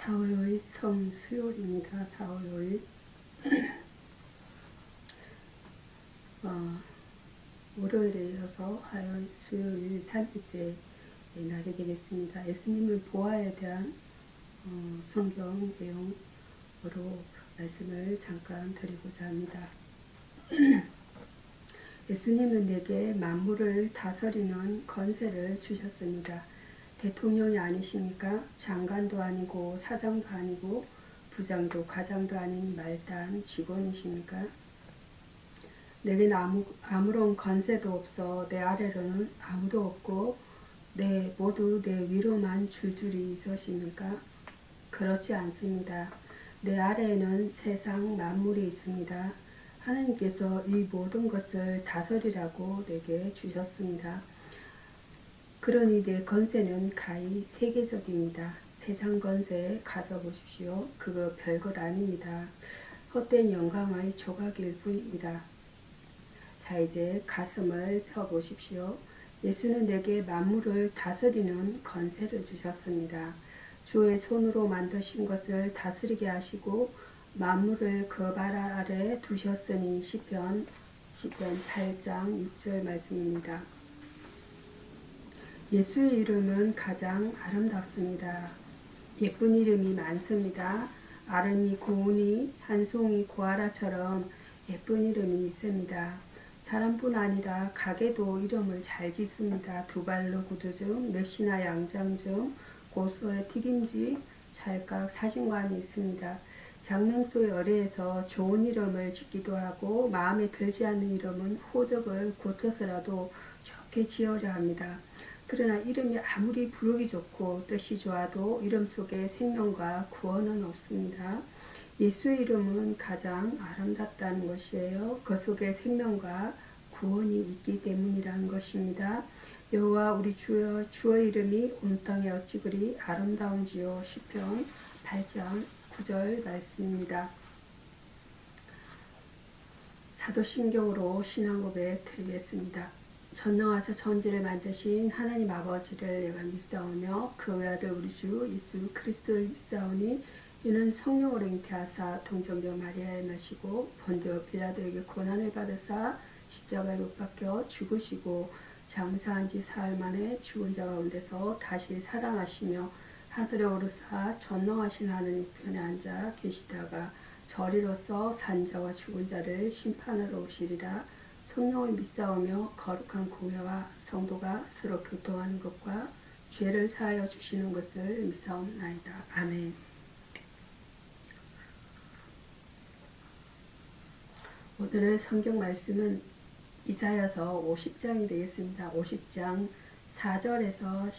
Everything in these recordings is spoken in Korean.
4월 5일 성수요일입니다. 4월 5일 월요일에 이어서 화요일, 수요일 3일째 날이 되겠습니다. 예수님을 보아에 대한 성경 내용으로 말씀을 잠깐 드리고자 합니다. 예수님은 내게 만물을 다스리는 권세를 주셨습니다. 대통령이 아니십니까? 장관도 아니고 사장도 아니고 부장도 과장도 아닌 말단 직원이십니까? 내겐 아무런 권세도 없어 내 아래로는 아무도 없고 모두 내 위로만 줄줄이 있으십니까? 그렇지 않습니다. 내 아래에는 세상 만물이 있습니다. 하나님께서 이 모든 것을 다스리라고 내게 주셨습니다. 그러니 내 권세는 가히 세계적입니다. 세상 권세 가져보십시오. 그거 별것 아닙니다. 헛된 영광의 조각일 뿐입니다. 자, 이제 가슴을 펴보십시오. 예수는 내게 만물을 다스리는 권세를 주셨습니다. 주의 손으로 만드신 것을 다스리게 하시고 만물을 그 발 아래 두셨으니 시편 8장 6절 말씀입니다. 예수의 이름은 가장 아름답습니다. 예쁜 이름이 많습니다. 아름이 고운이 한송이 고아라처럼 예쁜 이름이 있습니다. 사람뿐 아니라 가게도 이름을 잘 짓습니다. 두발로 구두점, 맵시나 양장점, 고소의 튀김집, 찰칵 사진관이 있습니다. 장명소의 어뢰에서 좋은 이름을 짓기도 하고 마음에 들지 않는 이름은 호적을 고쳐서라도 좋게 지으려 합니다. 그러나 이름이 아무리 부르기 좋고 뜻이 좋아도 이름 속에 생명과 구원은 없습니다. 예수의 이름은 가장 아름답다는 것이에요. 그 속에 생명과 구원이 있기 때문이라는 것입니다. 여호와 우리 주의 이름이 온 땅에 어찌 그리 아름다운지요. 시편 8장 9절 말씀입니다. 사도신경으로 신앙고백 드리겠습니다. 전능하사 천지를 만드신 하나님 아버지를 내가 믿사오며 그 외아들 우리 주 예수 그리스도를 믿사오니 이는 성령으로 잉태하사 동정녀 마리아에 나시고 본디오 빌라도에게 고난을 받으사 십자가에 못 박혀 죽으시고 장사한 지 사흘 만에 죽은 자 가운데서 다시 살아나시며 하늘에 오르사 전능하신 하나님 편에 앉아 계시다가 저리로서 산자와 죽은 자를 심판하러 오시리라. 성령을 믿사오며 거룩한 공회와 성도가 서로 교통하는 것과 죄를 사하여 주시는 것을 믿사옵나이다. 아멘. 오늘의 성경 말씀은 이사야서 50장이 되겠습니다. 50장 4절에서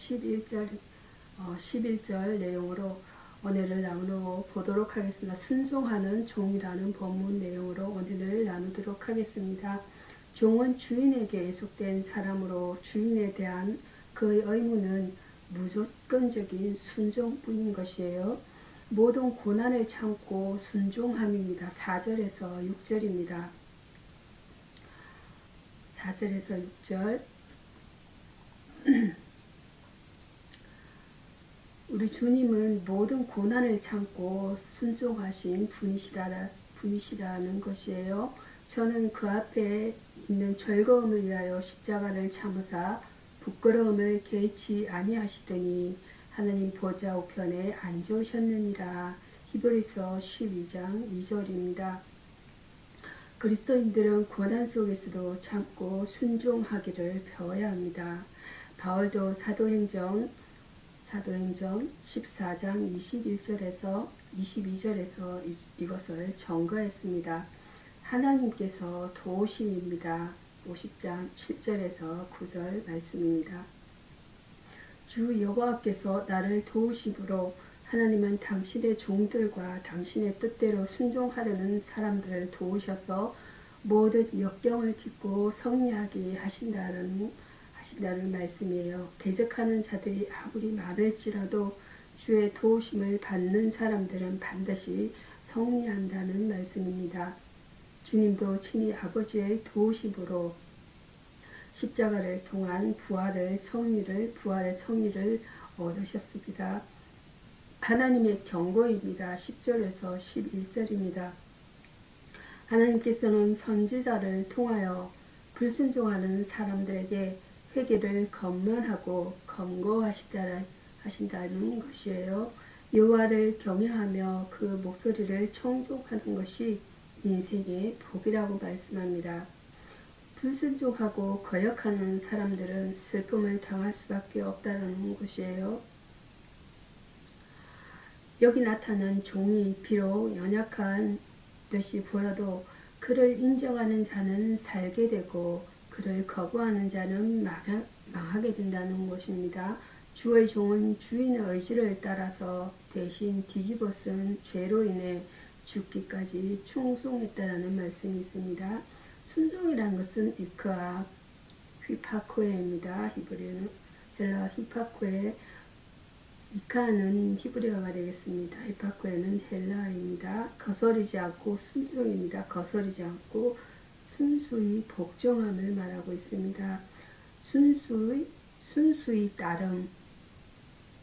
11절 내용으로 오늘을 나누보도록 하겠습니다. 순종하는 종이라는 본문 내용으로 오늘을 나누도록 하겠습니다. 종은 주인에게 애속된 사람으로 주인에 대한 그의 의무는 무조건적인 순종뿐인 것이에요. 모든 고난을 참고 순종함입니다. 4절에서 6절입니다. 4절에서 6절 우리 주님은 모든 고난을 참고 순종하신 분이시라는 것이에요. 저는 그 앞에 있는 즐거움을 위하여 십자가를 참으사 부끄러움을 개의치 아니하시더니 하나님 보좌 우편에 앉으셨느니라. 히브리서 12장 2절입니다. 그리스도인들은 고난 속에서도 참고 순종하기를 배워야 합니다. 바울도 사도행전 14장 21절에서 22절에서 이것을 증거했습니다. 하나님께서 도우심입니다. 50장 7절에서 9절 말씀입니다. 주 여호와께서 나를 도우심으로 하나님은 당신의 종들과 당신의 뜻대로 순종하려는 사람들을 도우셔서 모든 역경을 딛고 승리하게 하신다는 말씀이에요. 대적하는 자들이 아무리 많을지라도 주의 도우심을 받는 사람들은 반드시 승리한다는 말씀입니다. 주님도 친히 아버지의 도우심으로 십자가를 통한 부활의 성리를 얻으셨습니다. 하나님의 경고입니다. 10절에서 11절입니다. 하나님께서는 선지자를 통하여 불순종하는 사람들에게 회개를 권면하고 권고하신다는 것이에요. 여호와를 경외하며 그 목소리를 청종하는 것이 인생의 복이라고 말씀합니다. 불순종하고 거역하는 사람들은 슬픔을 당할 수밖에 없다는 것이에요. 여기 나타난 종이 비록 연약한 듯이 보여도 그를 인정하는 자는 살게 되고 그를 거부하는 자는 망하게 된다는 것입니다. 주의 종은 주인의 의지를 따라서 대신 뒤집어 쓴 죄로 인해 죽기까지 충성했다는 말씀이 있습니다. 순종이라는 것은 이크아 휘파코에입니다. 히브리어는 헬라 휘파코에, 이카는 히브리어가 되겠습니다. 히파코에는 헬라입니다. 거스르지 않고 순종입니다. 거스르지 않고 순수히 복종함을 말하고 있습니다. 순수히 따름,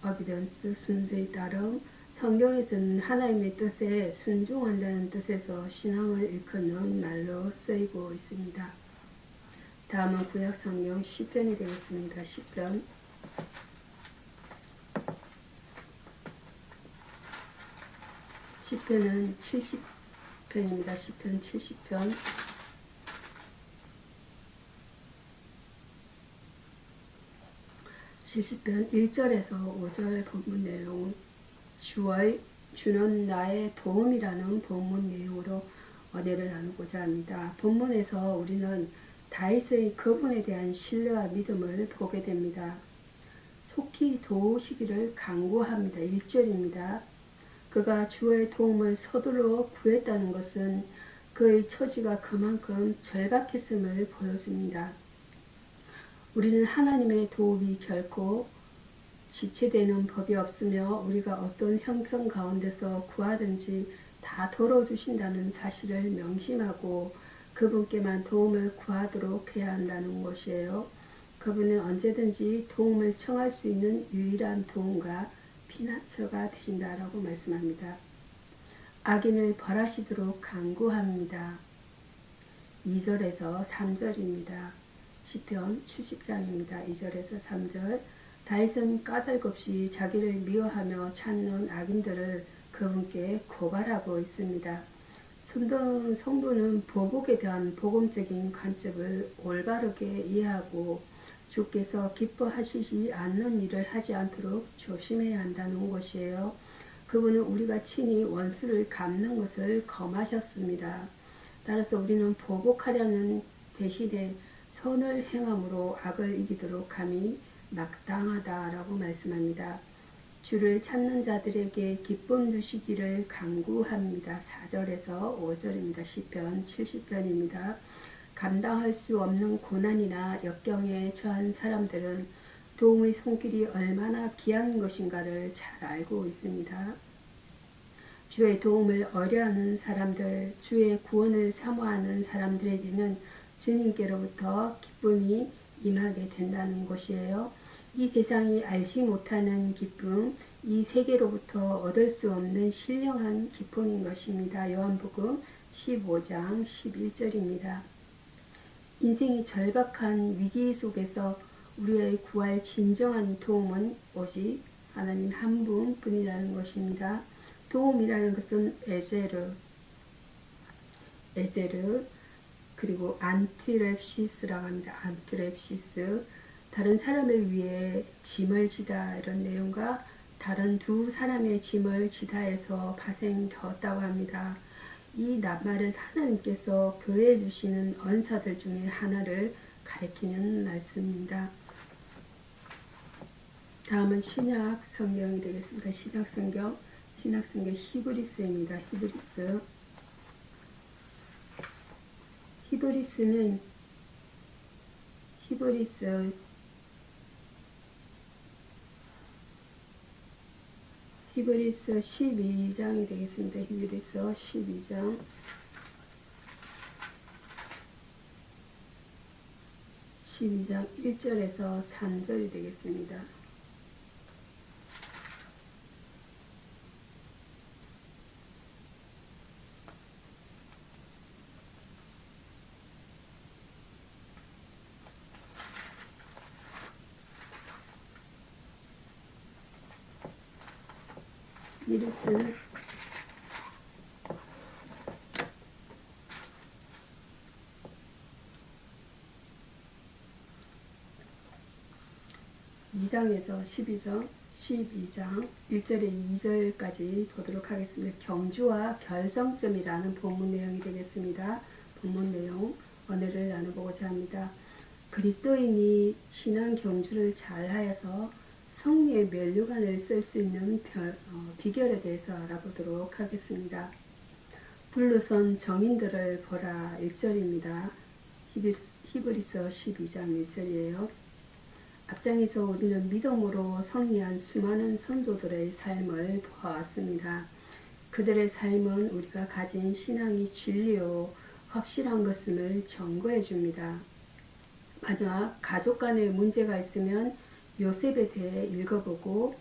어비던스, 순수히 따름. 성경에서는 하나님의 뜻에 순종한다는 뜻에서 신앙을 일컫는 말로 쓰이고 있습니다. 다음은 구약 성경 시편이 되겠습니다. 시편은 70편입니다. 시편 70편. 시편 1절에서 5절 본문 내용, 주는 나의 도움이라는 본문 내용으로 은혜를 나누고자 합니다. 본문에서 우리는 다윗의 그분에 대한 신뢰와 믿음을 보게 됩니다. 속히 도우시기를 간구합니다. 1절입니다. 그가 주의 도움을 서둘러 구했다는 것은 그의 처지가 그만큼 절박했음을 보여줍니다. 우리는 하나님의 도움이 결코 지체되는 법이 없으며 우리가 어떤 형편 가운데서 구하든지 다 돌아주신다는 사실을 명심하고 그분께만 도움을 구하도록 해야 한다는 것이에요. 그분은 언제든지 도움을 청할 수 있는 유일한 도움과 피난처가 되신다라고 말씀합니다. 악인을 벌하시도록 간구합니다. 2절에서 3절입니다. 시편 70장입니다. 2절에서 3절. 다윗은 까닭없이 자기를 미워하며 찾는 악인들을 그분께 고발하고 있습니다. 성도는 보복에 대한 복음적인 관점을 올바르게 이해하고 주께서 기뻐하시지 않는 일을 하지 않도록 조심해야 한다는 것이에요. 그분은 우리가 친히 원수를 갚는 것을 검하셨습니다. 따라서 우리는 보복하려는 대신에 선을 행함으로 악을 이기도록 함이 마땅하다라고 말씀합니다. 주를 찾는 자들에게 기쁨 주시기를 간구합니다. 4절에서 5절입니다. 시편 70편입니다. 감당할 수 없는 고난이나 역경에 처한 사람들은 도움의 손길이 얼마나 귀한 것인가를 잘 알고 있습니다. 주의 도움을 어려하는 사람들, 주의 구원을 사모하는 사람들에게는 주님께로부터 기쁨이 임하게 된다는 것이에요. 이 세상이 알지 못하는 기쁨, 이 세계로부터 얻을 수 없는 신령한 기쁨인 것입니다. 요한복음 15장 11절입니다. 인생이 절박한 위기 속에서 우리의 구할 진정한 도움은 오직 하나님 한 분뿐이라는 것입니다. 도움이라는 것은 에제르 그리고 안티랩시스라고 합니다. 안티랩시스, 다른 사람을 위해 짐을 지다, 이런 내용과 다른 두 사람의 짐을 지다에서 파생되었다고 합니다. 이 낱말은 하나님께서 교회에 주시는 언사들 중에 하나를 가리키는 말씀입니다. 다음은 신약 성경이 되겠습니다. 신약 성경 히브리스입니다. 히브리서 12장이 되겠습니다. 히브리서 12장 1절에서 3절이 되겠습니다. 이르스 2장에서 12장 1절에 2절까지 보도록 하겠습니다. 경주와 결성점이라는 본문 내용이 되겠습니다. 본문 내용 오늘을 나눠보고자 합니다. 그리스도인이 신앙 경주를 잘하여서 성리의 면류관을 쓸 수 있는 비결에 대해서 알아보도록 하겠습니다. 둘러선 정인들을 보라 1절입니다. 히브리서 12장 1절이에요. 앞장에서 우리는 믿음으로 성리한 수많은 선조들의 삶을 보아왔습니다. 그들의 삶은 우리가 가진 신앙이 진리요 확실한 것임을 증거해 줍니다. 만약 가족 간에 문제가 있으면 요셉에 대해 읽어보고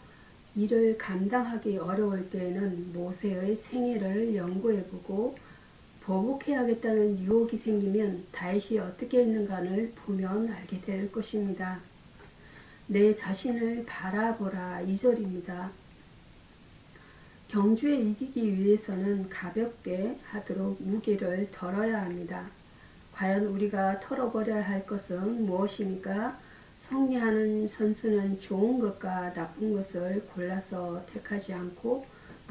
이를 감당하기 어려울 때에는 모세의 생애를 연구해보고 보복해야겠다는 유혹이 생기면 다윗이 어떻게 했는가를 보면 알게 될 것입니다. 내 자신을 바라보라 2절입니다. 경주에 이기기 위해서는 가볍게 하도록 무게를 덜어야 합니다. 과연 우리가 털어버려야 할 것은 무엇입니까? 성리하는 선수는 좋은 것과 나쁜 것을 골라서 택하지 않고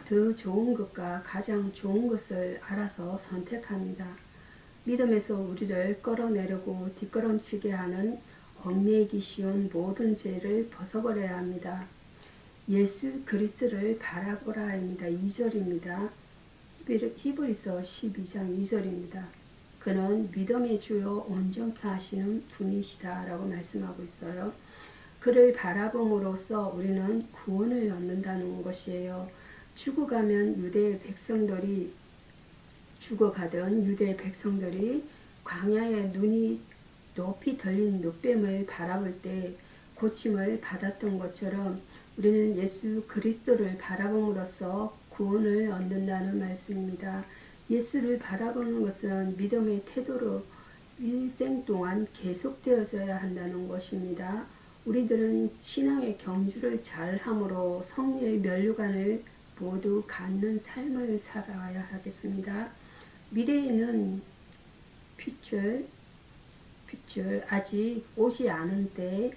더 좋은 것과 가장 좋은 것을 알아서 선택합니다. 믿음에서 우리를 끌어내려고 뒷걸음치게 하는 얽매이기 쉬운 모든 죄를 벗어버려야 합니다. 예수 그리스도를 바라보라입니다. 2절입니다. 히브리서 12장 2절입니다. 그는 믿음의 주요 온전케 하시는 분이시다 라고 말씀하고 있어요. 그를 바라봄으로써 우리는 구원을 얻는다는 것이에요. 죽어가던 유대 백성들이 광야에 눈이 높이 들린 눕뱀을 바라볼 때 고침을 받았던 것처럼 우리는 예수 그리스도를 바라봄으로써 구원을 얻는다는 말씀입니다. 예수를 바라보는 것은 믿음의 태도로 일생 동안 계속되어져야 한다는 것입니다. 우리들은 신앙의 경주를 잘함으로 성리의 면류관을 모두 갖는 삶을 살아야 하겠습니다. 미래에는 future 아직 오지 않은 때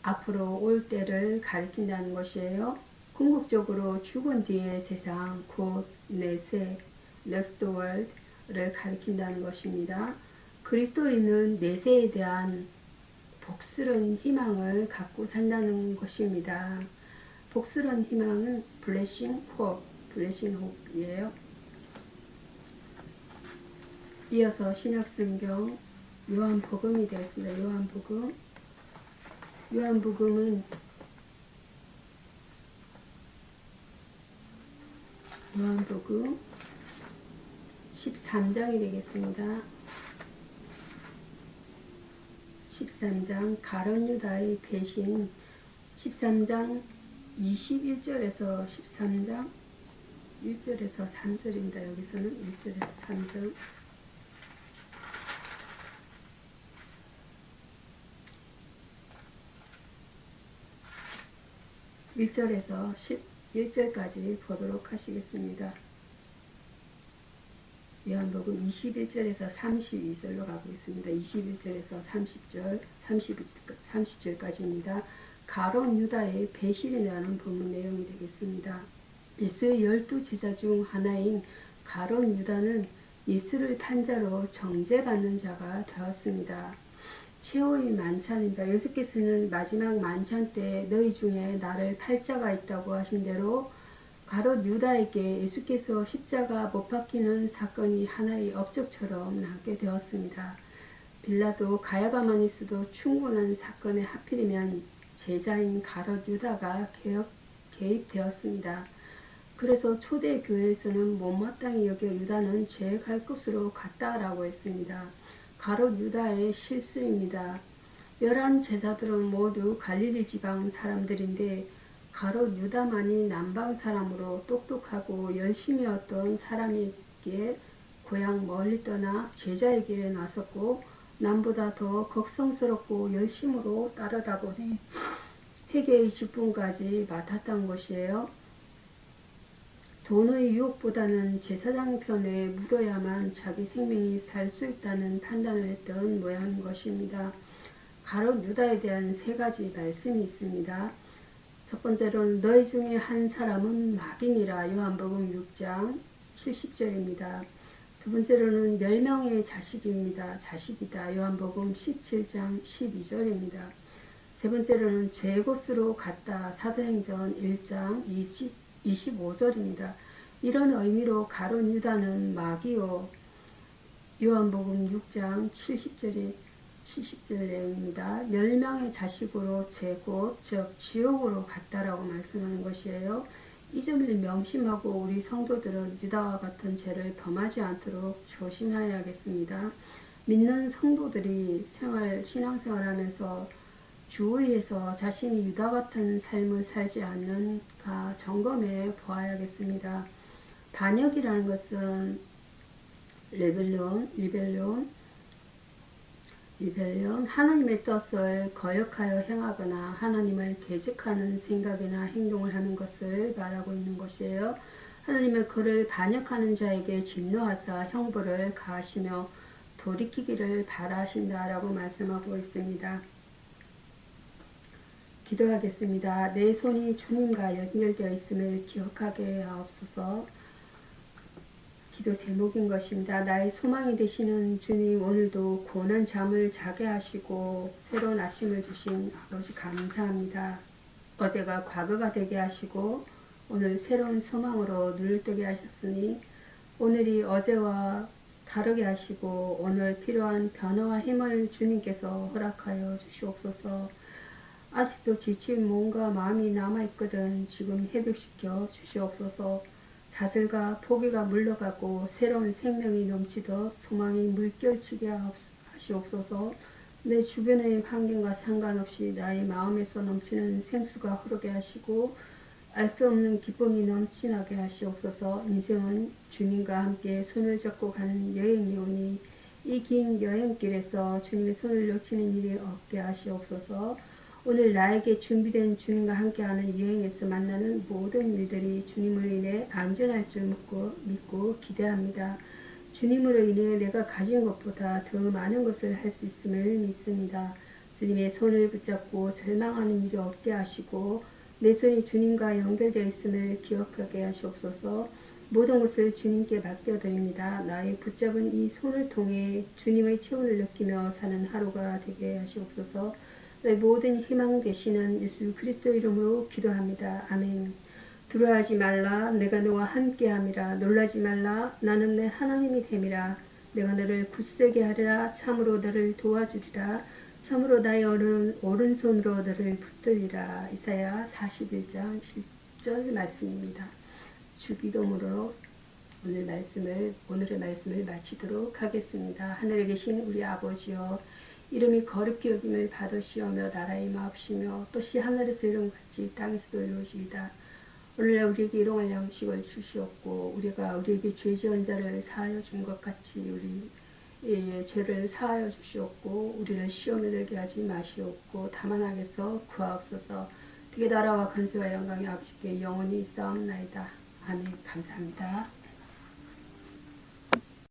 앞으로 올 때를 가리킨다는 것이에요. 궁극적으로 죽은 뒤의 세상 곧 내세 next world를 가리킨다는 것입니다. 그리스도인은 내세에 대한 복스런 희망을 갖고 산다는 것입니다. 복스런 희망은 blessing hope이에요. 이어서 신약성경 요한복음이 되었습니다. 요한복음은 요한복음 13장이 되겠습니다. 13장 가룟 유다의 배신 13장 21절에서 13장 1절에서 3절입니다. 여기서는 1절에서 3절 1절에서 11절까지 보도록 하시겠습니다. 요한복음 21절에서 32절로 가고 있습니다. 21절에서 30절까지입니다. 가룟 유다의 배신이라는 본문 내용이 되겠습니다. 예수의 12제자 중 하나인 가룟 유다는 예수를 판자로 정죄받는 자가 되었습니다. 최후의 만찬입니다. 예수께서는 마지막 만찬 때 너희 중에 나를 팔 자가 있다고 하신 대로 가룟 유다에게 예수께서 십자가 못 박히는 사건이 하나의 업적처럼 남게 되었습니다. 빌라도 가야바만 있어도 충분한 사건에 하필이면 제자인 가룟 유다가 개입되었습니다. 그래서 초대교회에서는 못마땅히 여겨 유다는 죄 갈 곳으로 갔다라고 했습니다. 가룟 유다의 실수입니다. 11 제자들은 모두 갈릴리 지방 사람들인데 가룟 유다만이 남방 사람으로 똑똑하고 열심이었던 사람이기에 고향 멀리 떠나 제자에게 나섰고 남보다 더 걱성스럽고 열심으로 따르다 보니 회개의 직분까지 맡았던 것이에요. 돈의 유혹보다는 제사장 편에 물어야만 자기 생명이 살 수 있다는 판단을 했던 모양인 것입니다. 가롯 유다에 대한 세 가지 말씀이 있습니다. 첫 번째로는 너희 중에 한 사람은 마귀니라 요한복음 6장 70절입니다. 두 번째로는 멸망의 자식이다 요한복음 17장 12절입니다. 세 번째로는 죄 곳으로 갔다 사도행전 1장 25절입니다. 이런 의미로 가롯 유다는 마귀요 요한복음 6장 70절입니다. 멸망의 자식으로 제곳 즉 지옥으로 갔다라고 말씀하는 것이에요. 이 점을 명심하고 우리 성도들은 유다와 같은 죄를 범하지 않도록 조심해야겠습니다. 믿는 성도들이 신앙생활하면서 주위에서 자신이 유다 같은 삶을 살지 않는가 점검해 보아야겠습니다. 반역이라는 것은 리벨리온, 하나님의 뜻을 거역하여 행하거나 하나님을 대적하는 생각이나 행동을 하는 것을 말하고 있는 것이에요. 하나님은 그를 반역하는 자에게 진노하사 형벌을 가하시며 돌이키기를 바라신다라고 말씀하고 있습니다. 기도하겠습니다. 내 손이 주님과 연결되어 있음을 기억하게 하옵소서. 기도 제목인 것입니다. 나의 소망이 되시는 주님, 오늘도 고난 잠을 자게 하시고 새로운 아침을 주신 아버지 감사합니다. 어제가 과거가 되게 하시고 오늘 새로운 소망으로 눈을 뜨게 하셨으니 오늘이 어제와 다르게 하시고 오늘 필요한 변화와 힘을 주님께서 허락하여 주시옵소서. 아직도 지친 몸과 마음이 남아있거든 지금 회복시켜 주시옵소서. 좌절과 포기가 물러가고 새로운 생명이 넘치듯 소망이 물결치게 하시옵소서. 내 주변의 환경과 상관없이 나의 마음에서 넘치는 생수가 흐르게 하시고 알 수 없는 기쁨이 넘치나게 하시옵소서. 인생은 주님과 함께 손을 잡고 가는 여행이오니 이 긴 여행길에서 주님의 손을 놓치는 일이 없게 하시옵소서. 오늘 나에게 준비된 주님과 함께하는 여행에서 만나는 모든 일들이 주님으로 인해 안전할 줄 믿고 기대합니다. 주님으로 인해 내가 가진 것보다 더 많은 것을 할 수 있음을 믿습니다. 주님의 손을 붙잡고 절망하는 일이 없게 하시고 내 손이 주님과 연결되어 있음을 기억하게 하시옵소서. 모든 것을 주님께 맡겨드립니다. 나의 붙잡은 이 손을 통해 주님의 체온을 느끼며 사는 하루가 되게 하시옵소서. 내 모든 희망 되시는 예수 그리스도 이름으로 기도합니다. 아멘. 두려워하지 말라. 내가 너와 함께함이라. 놀라지 말라. 나는 내 하나님이 됨이라. 내가 너를 굳세게 하리라. 참으로 너를 도와주리라. 참으로 나의 오른손으로 너를 붙들리라. 이사야 41장 10절 말씀입니다. 주기도문으로 오늘의 말씀을 마치도록 하겠습니다. 하늘에 계신 우리 아버지여, 이름이 거룩히 여김을 받으시오며 나라의 마옵시며 뜻이 하늘에서 이룬같이 땅에서도 이루어지이다. 오늘날 우리에게 일용할 양식을 주시옵고 우리가 우리에게 죄 지은 자를 사하여 준 것 같이 우리 죄를 사하여 주시옵고 우리를 시험에 들게 하지 마시옵고 다만 악에서 구하옵소서. 그게 나라와 권세와 영광이 아버지께 영원히 있사옵나이다. 아멘. 감사합니다.